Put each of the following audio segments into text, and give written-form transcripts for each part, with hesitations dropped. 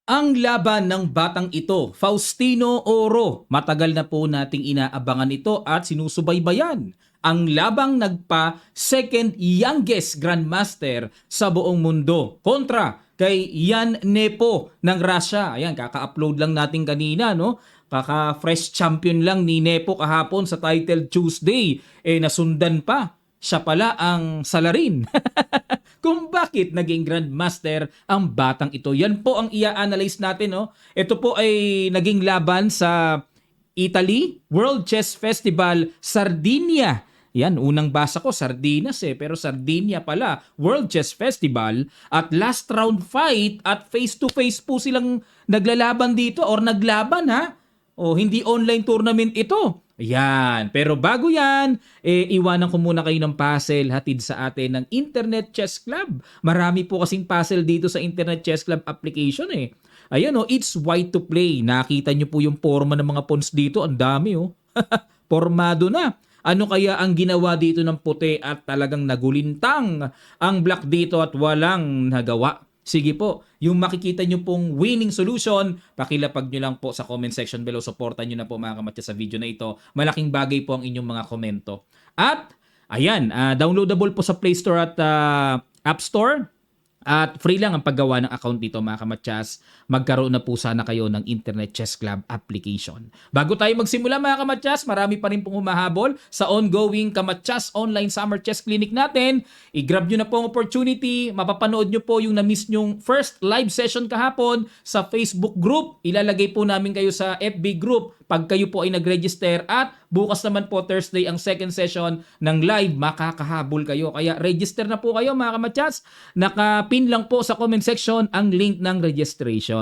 Ang laban ng batang ito, Faustino Oro. Matagal na po nating inaabangan ito at sinusubaybayan. Ang labang nagpa second youngest grandmaster sa buong mundo kontra kay Yan Nepo ng Russia. Ayan, kaka-upload lang natin kanina, no? Kaka-fresh champion lang ni Nepo kahapon sa Title Tuesday. Nasundan pa. Siya pala ang salarin. Kung bakit naging grandmaster ang batang ito. Yan po ang i-analyze natin. No? Ito po ay naging laban sa Italy World Chess Festival, Sardinia. Yan, unang basa ko, Sardinas pero Sardinia pala, World Chess Festival. At last round fight at face-to-face po silang naglalaban dito or naglaban ha. O hindi online tournament ito. Ayan. Pero bago yan, iwanan ko muna kayo ng puzzle hatid sa atin ng Internet Chess Club. Marami po kasing puzzle dito sa Internet Chess Club application Ayan it's white to play. Nakita nyo po yung forma ng mga pawns dito. Ang dami Formado na. Ano kaya ang ginawa dito ng puti at talagang nagulintang ang black dito at walang nagawa? Sige po, yung makikita nyo pong winning solution, pakilapag nyo lang po sa comment section below. Supportan nyo na po mga kamatya sa video na ito. Malaking bagay po ang inyong mga komento. At, ayan, downloadable po sa Play Store at App Store. At free lang ang paggawa ng account dito mga kamatyas. Magkaroon na po sana kayo ng Internet Chess Club application. Bago tayo magsimula mga kamatyas, marami pa rin pong humahabol sa ongoing Kamatyas Online Summer Chess Clinic natin. I-grab nyo na po ang opportunity. Mapapanood nyo po yung na-miss nyong first live session kahapon sa Facebook group. Ilalagay po namin kayo sa FB group pag kayo po ay nag-register. At bukas naman po Thursday ang second session ng live. Makakahabol kayo. Kaya register na po kayo mga kamatyas. Naka-pin lang po sa comment section ang link ng registration.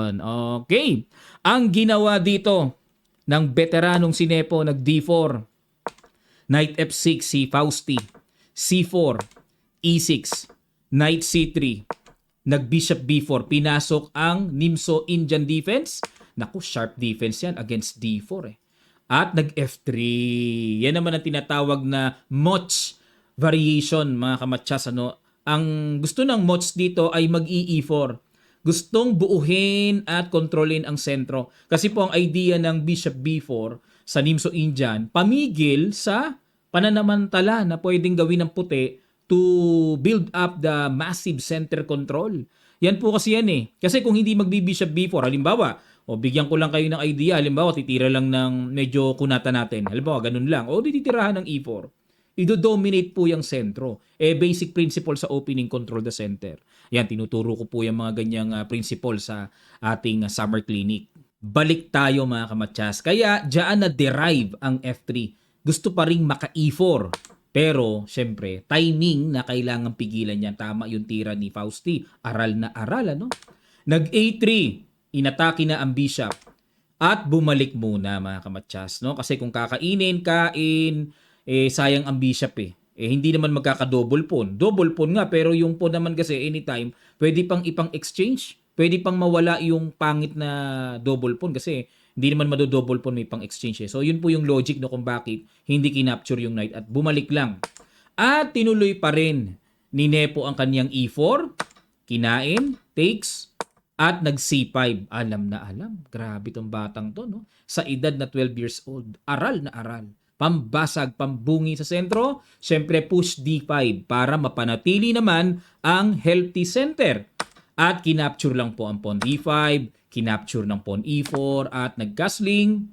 Okay. Ang ginawa dito ng veteranong si Nepo, nag D4. Knight F6 si Fausti. C4. E6. Knight C3. Nag Bishop B4. Pinasok ang Nimso Indian defense. Naku, sharp defense yan against D4 At nag F3. Yan naman ang tinatawag na Moch variation mga kamatyas. Ang gusto ng Moch dito ay mag-E4. Gustong buuhin at kontrolin ang sentro. Kasi po ang idea ng Bishop B4 sa Nimso Indian, pamigil sa pananamantala na pwedeng gawin ng puti to build up the massive center control. Yan po kasi yan Kasi kung hindi magbi-Bishop B4, halimbawa, bigyan ko lang kayo ng idea, halimbawa, titira lang ng medyo kunata natin. Halimbawa, ganun lang. Dititirahan ng E4. Ido-dominate po yung sentro. Basic principle sa opening control the center. Yan, tinuturo ko po yung mga ganyang principle sa ating summer clinic. Balik tayo mga kamatyas. Kaya, dyan na-derive ang F3. Gusto pa ring maka-E4. Pero, syempre, timing na kailangan pigilan yan. Tama yung tira ni Fausti. Aral na aral, Nag-A3. Inatake na ang bishop. At bumalik muna mga kamatyas. Kasi kung kakainin, sayang ang bishop hindi naman magkaka-double pawn. Double pawn nga, pero yung pawn naman kasi anytime, pwede pang ipang exchange. Pwede pang mawala yung pangit na double pawn kasi hindi naman mado-double pawn may pang exchange So yun po yung logic kung bakit hindi kinapture yung knight at bumalik lang. At tinuloy pa rin ni Nepo ang kanyang E4, kinain, takes, at nag-C5. Alam na alam. Grabe tong batang to, Sa edad na 12 years old. Aral na aral. Pambasag, pambungi sa sentro. Siyempre, push D5 para mapanatili naman ang healthy center. At kinapture lang po ang pawn D5, kinapture ng pawn E4, at nag-castling.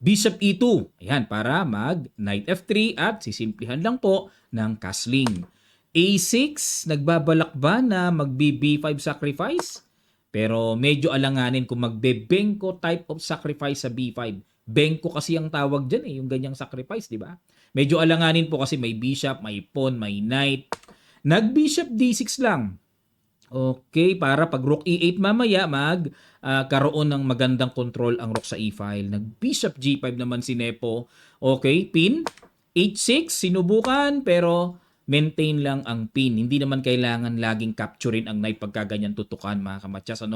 Bishop E2. Ayan, para mag-Knight F3 at sisimplihan lang po ng castling. A6, nagbabalak ba na mag-B5 sacrifice? Pero medyo alanganin kung magbe-bengko type of sacrifice sa B5. Bengko kasi ang tawag dyan yung ganyang sacrifice, di ba? Medyo alanganin po kasi may bishop, may pawn, may knight. Nag-bishop D6 lang. Okay, para pag rook E8 mamaya, karoon ng magandang control ang rook sa E-file. Nag-bishop G5 naman si Nepo. Okay, pin. H6, sinubukan, pero maintain lang ang pin. Hindi naman kailangan laging capturein ang knight pagka ganyan tutukan mga kamatyas.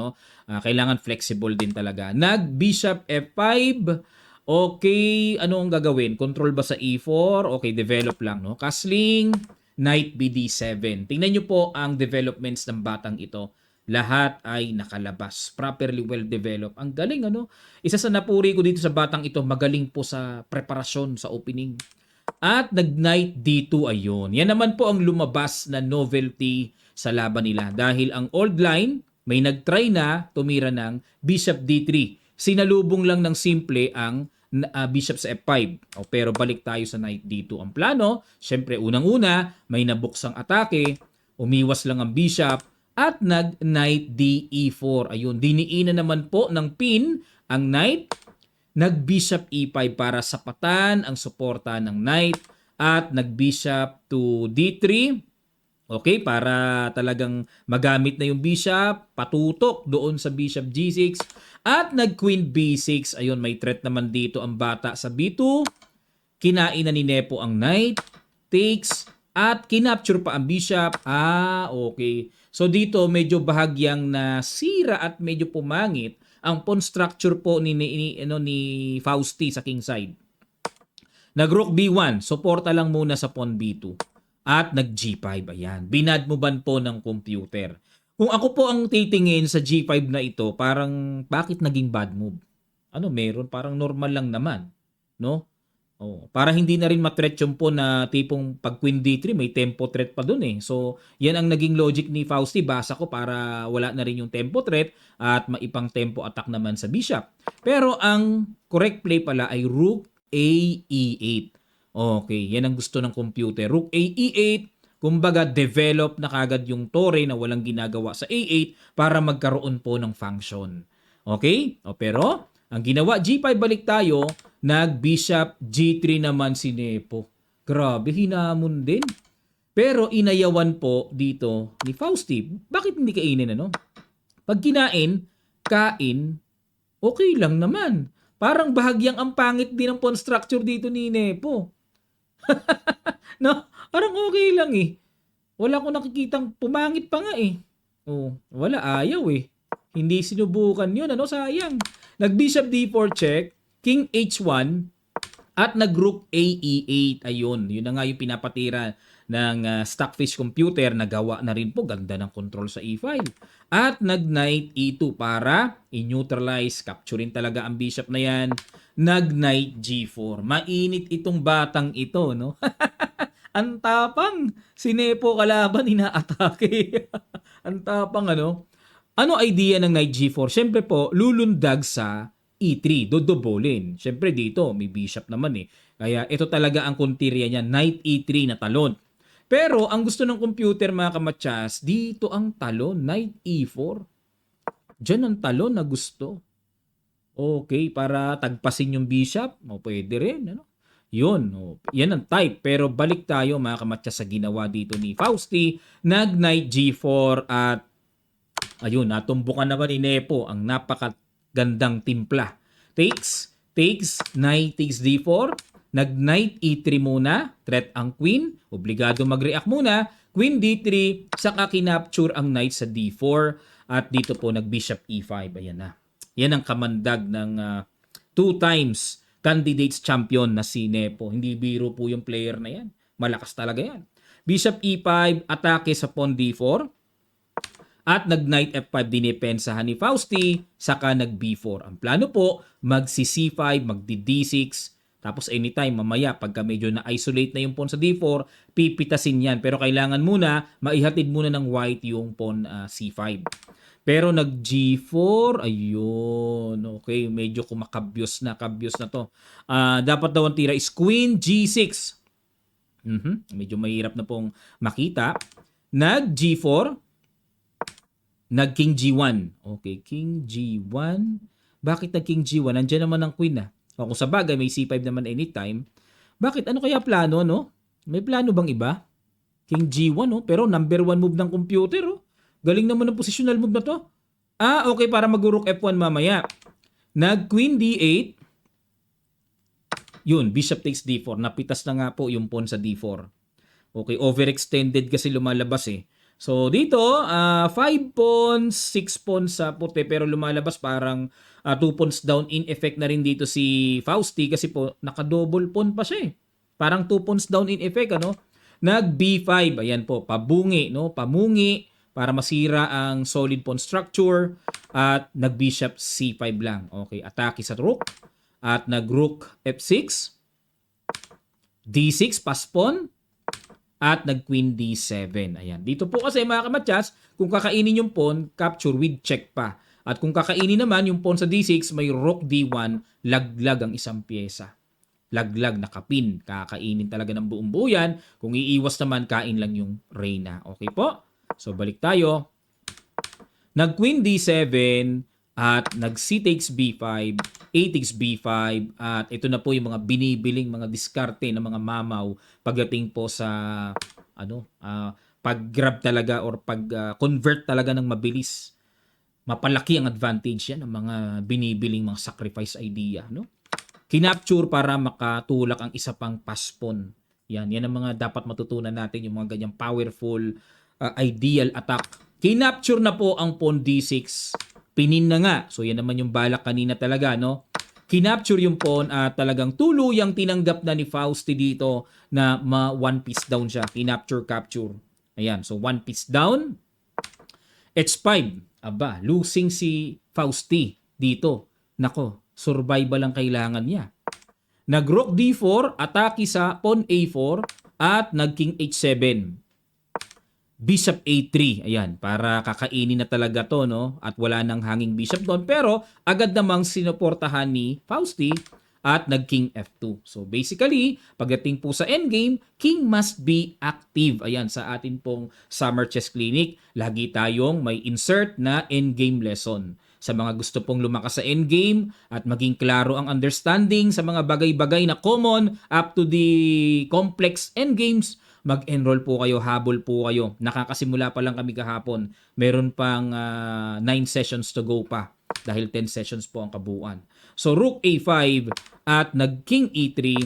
Kailangan flexible din talaga. Nag-bishop F5. Okay, ano ang gagawin? Control ba sa E4? Okay, develop lang, Castling, Knight BD7. Tingnan nyo po ang developments ng batang ito. lahat ay nakalabas. Properly well developed. Ang galing, ano? Isa sa napuri ko dito sa batang ito, magaling po sa preparasyon sa opening. At nag-knight D2, ayun. Yan naman po ang lumabas na novelty sa laban nila. Dahil ang old line, may nag-try na tumira ng bishop D3. Sinalubong lang ng simple ang bishop sa F5. Pero balik tayo sa knight D2. Ang plano, syempre unang-una, may nabuksang atake, umiwas lang ang bishop, at nag-knight DE4. Ayun, diniinan naman po ng pin ang knight, nag-bishop E5 para sapatan ang suporta ng knight, at nag-bishop to D3. Okay, para talagang magamit na yung bishop, patutok doon sa bishop G6, at nag-queen B6. Ayun, may threat naman dito ang bata sa B2. Kinain na ni Nepo ang knight, takes, at kinapture pa ang bishop. Okay. So dito medyo bahagyang nasira at medyo pumangit ang pawn structure po ni Fausti sa king side. Nag-rook B1, suporta lang muna sa pawn B2. At nag-G5, ayan. Binadmoban po ng computer. Kung ako po ang titingin sa G5 na ito, parang bakit naging bad move? Ano meron? Parang normal lang naman. No? Para hindi na rin ma-threat yung po na tipong pag Queen D3 may tempo threat pa dun eh. So, yan ang naging logic ni Fausti. Basa ko para wala na rin yung tempo threat at maipang tempo attack naman sa bishop. Pero ang correct play pala ay Rook A E8. Okay, yan ang gusto ng computer. Rook A E8, kumbaga develop na kagad yung tore na walang ginagawa sa A8 para magkaroon po ng function. Okay? Pero ang ginawa, G5 balik tayo, nag-bishop G3 naman si Nepo. Grabe, hinamon din. Pero inayawan po dito ni Fausti. Bakit hindi kainin, ano? Pag kinain, kain, okay lang naman. Parang bahagyang ang pangit din ang pawn structure dito ni Nepo. No? Parang okay lang eh. Wala ko nakikitang pumangit pa nga eh. Wala, ayaw eh. Hindi sinubukan yun, ano? Sayang. Nag-bishop D4 check, king H1, at nag-rook A E8. Ayun, yun na nga yung pinapatira ng Stockfish computer. Nagawa na rin po, ganda ng control sa E5. At nag-knight E2 para i-neutralize, capturein talaga ang bishop na yan. Nag-knight G4. Mainit itong batang ito, no? Ang tapang. Si Nepo kalaban, inaatake. Ang tapang, ano? Ano idea ng knight G4? Siyempre po, lulundag sa E3, dodobolin. Siyempre dito, may bishop naman eh. Kaya ito talaga ang kuntirya niya, knight E3 na talon. Pero ang gusto ng computer mga kamatsas, dito ang talon, knight E4. Diyan ang talon na gusto. Okay, para tagpasin yung bishop, pwede rin, ano? Yun, yan ang type. Pero balik tayo mga kamatsas sa ginawa dito ni Fausti. Nag-knight G4 at ayun, natumbukan naman ni Nepo ang napakagandang timpla. Takes, knight takes D4, nag-knight E3 muna, threat ang queen, obligado mag-react muna, queen D3, saka kinapture ang knight sa D4, at dito po nag-bishop E5, ayan na. Yan ang kamandag ng 2 times candidates champion na si Nepo. Hindi biro po yung player na yan. Malakas talaga yan. Bishop E5, atake sa pawn D4, at nag-knight F5 dinipensahan ni Fausti, saka nag-B4. Ang plano po, mag-C5, mag-D6, tapos anytime mamaya pagka medyo na-isolate na yung pawn sa D4, pipitasin yan. Pero kailangan muna, maihatid muna ng white yung pawn C5. Pero nag-G4, ayun, okay, medyo kumakabyos na to. Dapat daw ang tira is Queen G6. Medyo mahirap na pong makita. Nag-G4, nag-King G1. Okay, King G1. Bakit nag-King G1? Nandiyan naman ang Queen na. Kung sa bagay, may C5 naman anytime. Bakit? Ano kaya plano, no? May plano bang iba? King G1, no? Pero number 1 move ng computer, oh. Galing naman ng positional move na to. Okay, para mag-rook F1 mamaya. Nag-Queen D8. Yun, Bishop takes D4. Napitas na nga po yung pawn sa D4. Okay, overextended kasi lumalabas eh. So dito, 5 pawns, 6 pawns sa puti, pero lumalabas parang 2 pawns down. In effect na rin dito si Fausti kasi po naka-double pawn pa siya eh. Parang 2 pawns down in effect, ano? Nag B5, ayan po, pabungi, no? Pamungi para masira ang solid pawn structure at nag-bishop c5 lang. Okay, atake sa rook at nag-rook f6, d6 pass pawn at nag-queen d7. Ayan. Dito po kasi mga kamatsas, kung kakainin yung pawn, capture with check pa. At kung kakainin naman yung pawn sa d6, may rook d1, laglag ang isang pyesa. Laglag, nakapin. Kakainin talaga ng buong buo yan. Kung iiwas naman, kain lang yung reyna. Okay po? So, balik tayo. Nag-queen d7 at nag-c takes b5, a takes b5, at ito na po yung mga binibiling mga diskarte ng mga mamaw pagdating po sa pag-grab talaga or pag-convert talaga ng mabilis. Mapalaki ang advantage yan ng mga binibiling mga sacrifice idea, no? Kinapture para makatulak ang isa pang pass pawn. Yan ang mga dapat matutunan natin, yung mga ganyang powerful ideal attack. Kinapture na po ang pawn d6. Pinin na nga. So yan naman yung balak kanina talaga, no? Kinapture yung pawn at talagang tuluyang tinanggap na ni Fausti dito na one piece down siya. Kinapture, capture. Ayan, so one piece down. H5. Aba, losing si Fausti dito. Nako, survival ang kailangan niya. Nag-rook d4, atake sa pawn a4 at nag-king h7. Bishop a3, ayan, para kakainin na talaga to, no? At wala nang hanging bishop doon, pero agad namang sinuportahan ni Fausti at nag-king f2. So basically, pagdating po sa endgame, king must be active. Ayan, sa atin pong Summer Chess Clinic, lagi tayong may insert na endgame lesson. Sa mga gusto pong lumakas sa endgame at maging klaro ang understanding sa mga bagay-bagay na common up to the complex endgames, mag-enroll po kayo, habol po kayo. Nakakasimula pa lang kami kahapon. Meron pang 9 sessions to go pa dahil 10 sessions po ang kabuuan. So rook a5 at nag-king e3,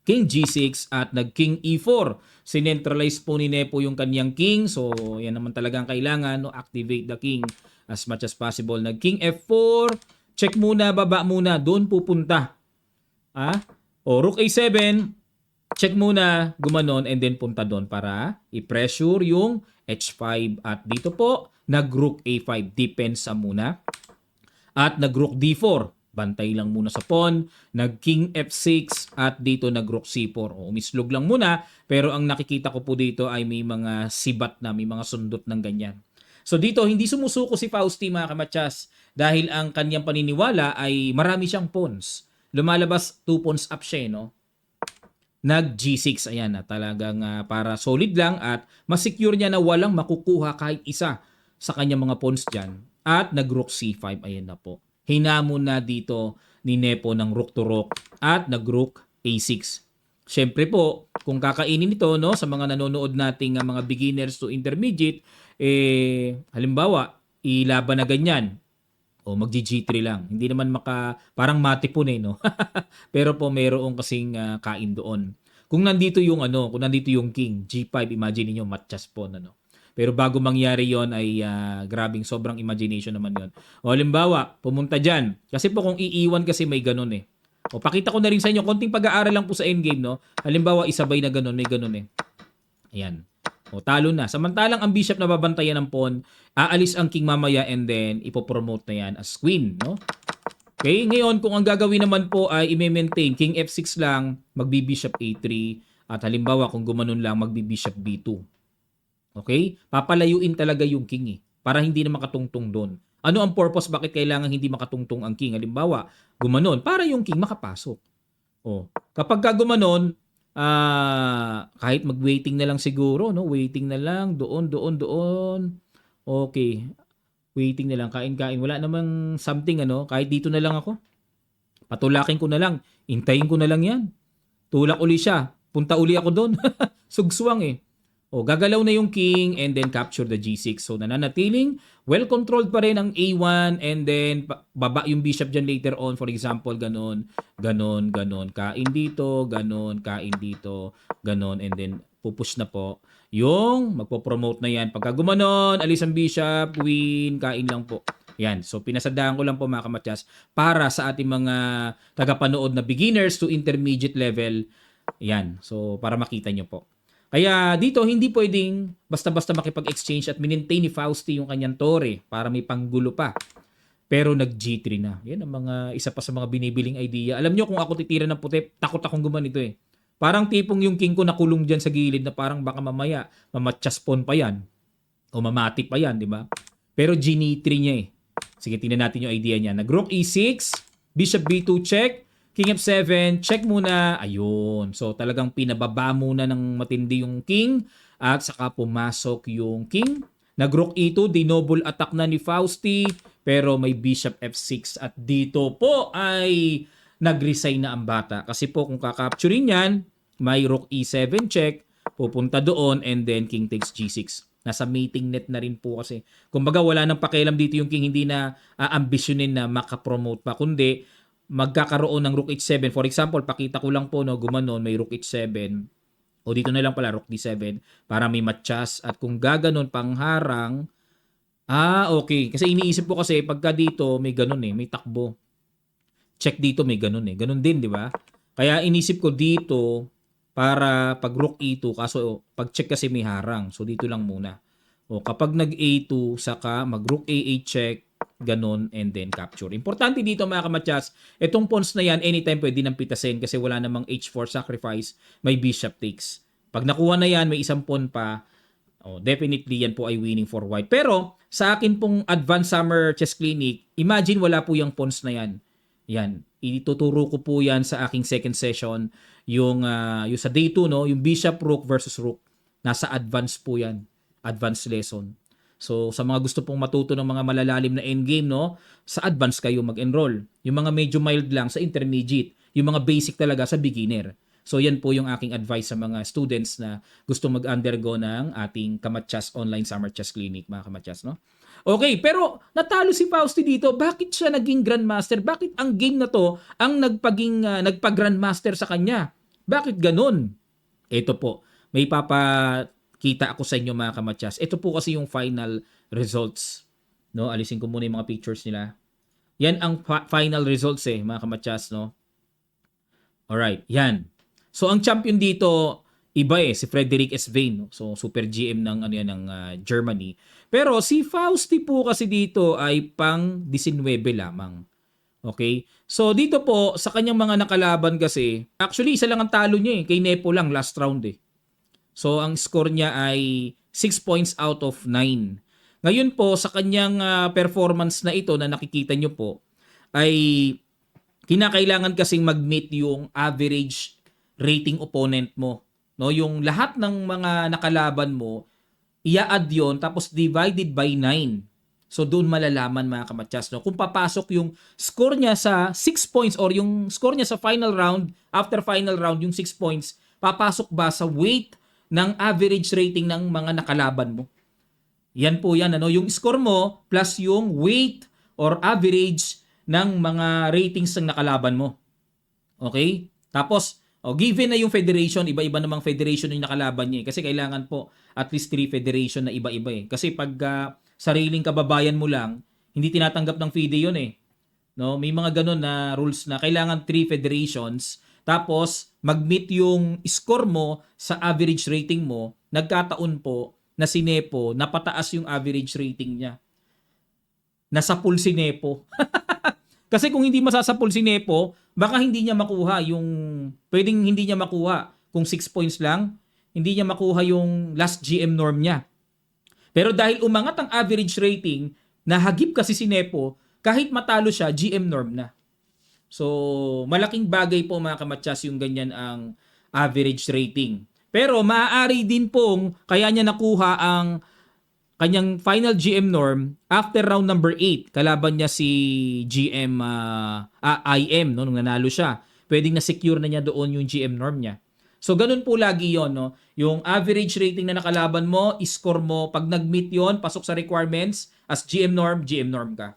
king g6 at nag-king e4. Sinentralize po ni Nepo yung kanyang king. So yan naman talaga ang kailangan, no? Activate the king as much as possible. Nag-king f4, check muna, baba muna, doon pupunta. O rook a7, check muna, gumanon, and then punta doon para i-pressure yung h5. At dito po, nag-rook a5, depensa muna. At nag-rook d4, bantay lang muna sa pawn. Nag-king f6 at dito nag-rook c4. O, umislog lang muna, pero ang nakikita ko po dito ay may mga sibat na, may mga sundot ng ganyan. So dito, hindi sumusuko si Fausti mga kamatsas dahil ang kanyang paniniwala ay marami siyang pawns. Lumalabas 2 pawns up siya, no? Nag-G6, ayan na talagang para solid lang at masecure niya na walang makukuha kahit isa sa kanyang mga pawns dyan. At nag-Rook C5, ayan na po. Hinamon na dito ni Nepo ng Rook to Rook at nag-Rook A6. Siyempre po, kung kakainin ito, no, sa mga nanonood nating mga beginners to intermediate, halimbawa, ilaban na ganyan, o mag-G3 lang. Hindi naman parang matipon no. Pero po mayroong kasing kain doon. Kung nandito yung kung nandito yung king, G5, imagine niyo matchas po Pero bago mangyari 'yon ay grabing sobrang imagination naman 'yon. O halimbawa, pumunta diyan. Kasi po kung iiwan kasi may ganun O pakita ko na rin sa inyo konting pag-aaral lang po sa endgame, no. Halimbawa, isabay na ganun, may ganun Ayan. O talo na. Samantalang ang bishop na babantayan ng pawn, aalis ang king mamaya and then ipopromote na yan as queen, no? Okay, ngayon kung ang gagawin naman po ay i-maintain king f6 lang, magbi-bishop a3 at halimbawa kung gumanon lang magbi-bishop b2. Okay? Papalayuin talaga yung king para hindi na makatungtong doon. Ano ang purpose bakit kailangan hindi makatungtong ang king? Halimbawa, gumanon para yung king makapasok. O, kapag gumanon, kahit mag-waiting na lang siguro, no? Waiting na lang, doon. Okay. Waiting na lang, kain-kain. Wala namang something, kahit dito na lang ako. Patulakin ko na lang. Intayin ko na lang yan. Tulak uli siya. Punta uli ako doon. Sugswang O, gagalaw na yung king and then capture the g6. So, nananatiling, well-controlled pa rin ang a1 and then baba yung bishop dyan later on. For example, ganon. Kain dito, ganon, kain dito, ganon. And then, pupush na po. Yung magpo-promote na yan. Pagka gumanon, alis ang bishop, win, kain lang po. Yan. So, pinasadaan ko lang po mga kamatyas para sa ating mga tagapanood na beginners to intermediate level. Yan. So, para makita nyo po. Kaya dito, hindi pwedeng basta-basta makipag-exchange at minintay ni Fausti yung kanyang tore para may panggulo pa. Pero nag-G3 na. Yan ang isa pa sa mga binibiling idea. Alam nyo kung ako titira ng puti, takot akong gumanito eh. Parang tipong yung king ko nakulong dyan sa gilid na parang baka mamaya mamatchaspon pa yan o mamati pa yan, di ba? Pero G3 niya eh. Sige, tingnan natin yung idea niya. Nag-rook E6, bishop B2 check, king F7, check muna. Ayun. So talagang pinababa muna ng matindi yung king at saka pumasok yung king. Nag-rook E2, dinoble attack na ni Fausti, pero may bishop F6 at dito po ay nag-resign na ang bata. Kasi po kung kakapturin yan, may rook E7 check, pupunta doon and then king takes G6. Nasa mating net na rin po kasi. Kumbaga wala nang pakialam dito yung king, hindi na ambisyonin na makapromote pa, kundi magkakaroon ng rook H7. For example, pakita ko lang po, no, gumanon, may rook H7. O dito na lang pala, rook D7 para may matchas. At kung gaganon, pangharang, okay. Kasi iniisip ko kasi pagka dito may ganun eh, may takbo. Check dito may ganun eh. Ganun din, di ba? Kaya inisip ko dito para pag rook E2, kaso pag check kasi may harang. So dito lang muna. O kapag nag A2, saka mag rook A8 check, ganon, and then capture. Importante dito mga kamatyas, itong pawns na yan, anytime pwede nang pitasin kasi wala namang H4 sacrifice, may bishop takes. Pag nakuha na yan, may isang pawn pa, definitely yan po ay winning for white. Pero sa akin pong Advanced Summer Chess Clinic, imagine wala po yung pawns na yan. Yan, ituturo ko po yan sa aking second session, yung sa day 2, no, yung bishop rook versus rook. Nasa advanced po yan, advanced lesson. So sa mga gusto pong matuto ng mga malalalim na endgame, no, sa advanced kayo mag-enroll. Yung mga medyo mild lang sa intermediate, yung mga basic talaga sa beginner. So yan po yung aking advice sa mga students na gusto mag-undergo ng ating Kamatyas Online Summer Chess Clinic, mga Kamatyas, no? Okay, pero natalo si Fausti dito. Bakit siya naging Grandmaster? Bakit ang game na to ang nagpa-Grandmaster sa kanya? Bakit ganun? Ito po, may papakita ako sa inyo mga Kamatyas. Ito po kasi yung final results. No, alisin ko muna yung mga pictures nila. Yan ang final results mga Kamatyas, no? Alright, yan. So ang champion dito iba si Frederick S. Vain, no? So super GM ng Germany. Pero si Fausti po kasi dito ay pang 19 lamang. Okay? So dito po sa kanyang mga nakalaban kasi, actually isa lang ang talo niya kay Nepo lang last round So ang score niya ay 6 points out of 9. Ngayon po sa kanyang performance na ito na nakikita niyo po ay kinakailangan kasing mag-meet yung average rating opponent mo, no? Yung lahat ng mga nakalaban mo, ia-add yon tapos divided by 9. So doon malalaman mga Kamatyas, no, kung papasok yung score niya sa 6 points or yung score niya sa final round, after final round yung 6 points, papasok ba sa weight ng average rating ng mga nakalaban mo. Yan po yan, ano, yung score mo plus yung weight or average ng mga ratings ng nakalaban mo. Okay? Tapos given na yung federation, iba-iba namang federation yung nakalaban niya kasi kailangan po at least 3 federation na iba-iba Kasi pag sariling kababayan mo lang, hindi tinatanggap ng FIDE yun No, may mga ganun na rules na kailangan 3 federations tapos mag-meet yung score mo sa average rating mo. Nagkataon po na si Nepo napataas yung average rating niya. Nasa pool si Nepo. Kasi kung hindi masasapol si Nepo, baka hindi niya makuha pwedeng hindi niya makuha kung 6 points lang, hindi niya makuha yung last GM norm niya. Pero dahil umangat ang average rating, nahagip kasi si Nepo, kahit matalo siya, GM norm na. So, malaking bagay po mga Kamatyas yung ganyan ang average rating. Pero maaari din pong kaya niya nakuha ang kanyang final GM norm after round number 8. Kalaban niya si GM IM, no, nung nanalo siya. Pwedeng na-secure na niya doon yung GM norm niya. So, ganun po lagi yon, no? Yung average rating na nakalaban mo, score mo, pag nag-meet yon, pasok sa requirements, as GM norm ka.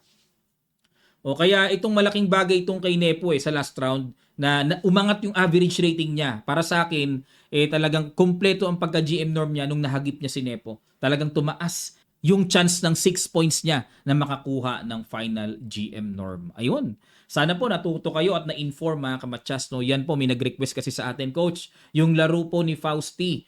O kaya itong malaking bagay itong kay Nepo sa last round na umangat yung average rating niya. Para sa akin, talagang kompleto ang pagka-GM norm niya nung nahagip niya si Nepo. Talagang tumaas yung chance ng 6 points niya na makakuha ng final GM norm. Ayun. Sana po natuto kayo at na-inform mga Kamatyas. No? Yan po, may nag-request kasi sa atin, Coach. Yung laro po ni Fausti.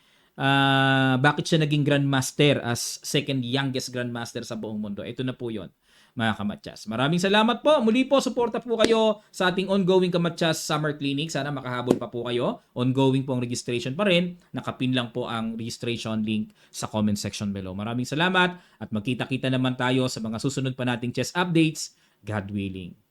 bakit siya naging Grandmaster as second youngest Grandmaster sa buong mundo. Ito na po yon, mga kamatsas. Maraming salamat po. Muli po, suporta po kayo sa ating ongoing Kamatsas Summer Clinic. Sana makahabol pa po kayo. Ongoing po ang registration pa rin. Nakapin lang po ang registration link sa comment section below. Maraming salamat at magkita-kita naman tayo sa mga susunod pa nating chess updates. God willing.